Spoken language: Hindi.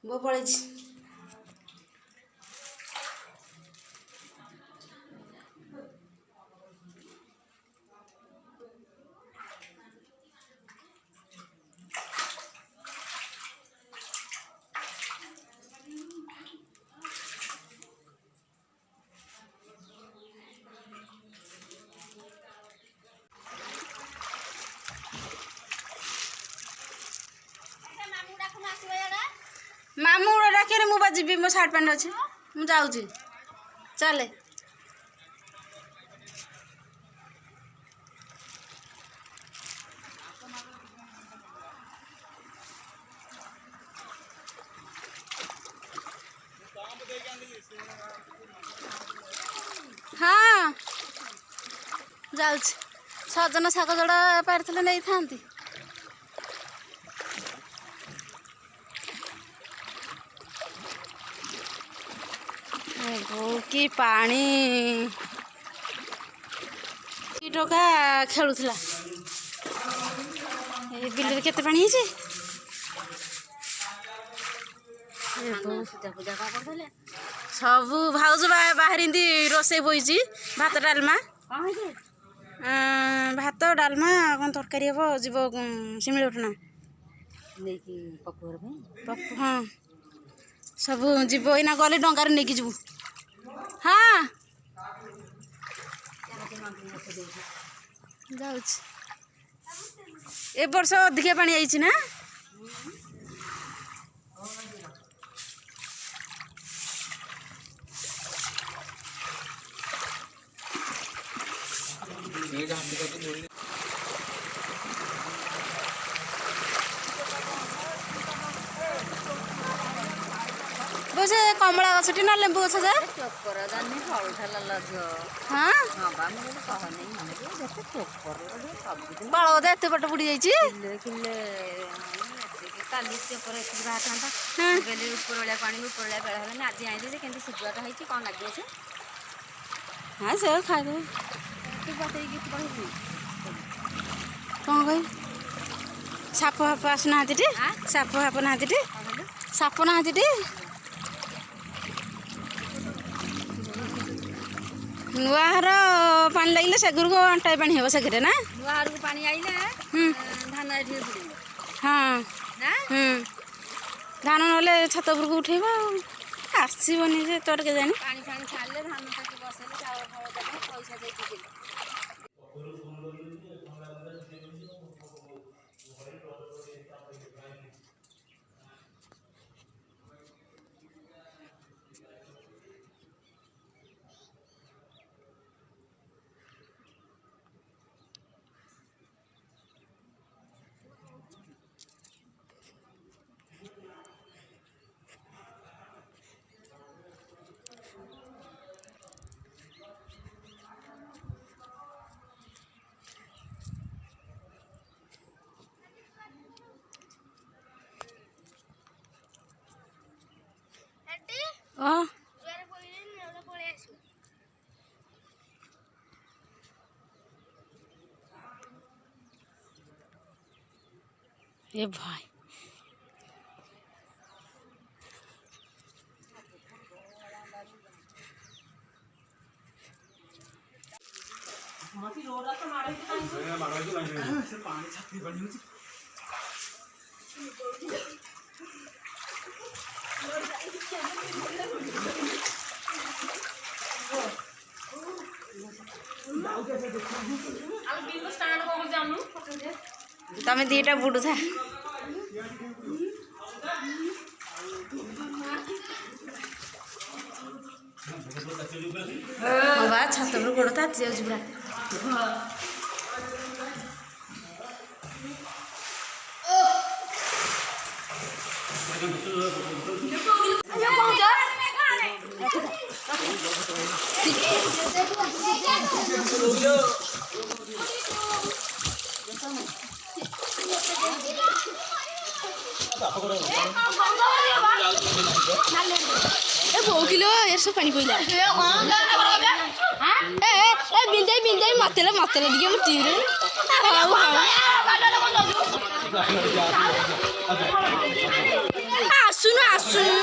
वो पड़े मामू डाके मुझे जी मो सार्ट पैंट अच्छे मुझे चले हाँ जाऊँ सजन शाग जोड़ा पारि नहीं था कि पानी टोका खेलुला बिल केते पानी है सब भाउज बाहर रोसे बोई भात डालमा भात डालमा कौन तरकारी हम जीव शिमिली उठना पप्पू हाँ सब जीव इना गले डंगार नहीं जीवु हाँ जाऊँ ए वर्ष अधिका पानी आई ना बोझे कमला गछटी ना लेंबू गछ जा चोकर जानी फल ठाला लज हाँ हां बा मोर कह नहीं माने जते चोकर सब बाळ दे एते बट बुडी जाईची किले काली चोकर एति बाहर था बेले ऊपर वाला पानी ऊपर वाला बेला हला आज आई जे केंती सुजुआटा है कोन लागे छे हाँ से खा दे तू बाते की कहबी कौन गई साप हाप आसना टी साप हाप ना टी साप ना टी नुआर पानी लगे से गुरु को अंटा पानी हे से घरे ना नुआर को पानी आइले धान एठी पड़ी हाँ ना धान नले छत ऊपर को उठेबा आसीबनी जे तोर के जानी पानी पानी छाड़ले धान तक बसेले चावल खाव देबे पैसा देती ए भाई पानी छाती बनी होची तमें दीटा बुड़ू था बाबा छात पर गोड़ ताती जाउची पूरा ए बहु किलो ये सब पानी पइला ए बिंदे मतले दिए मु टीरे हाउ आसुनु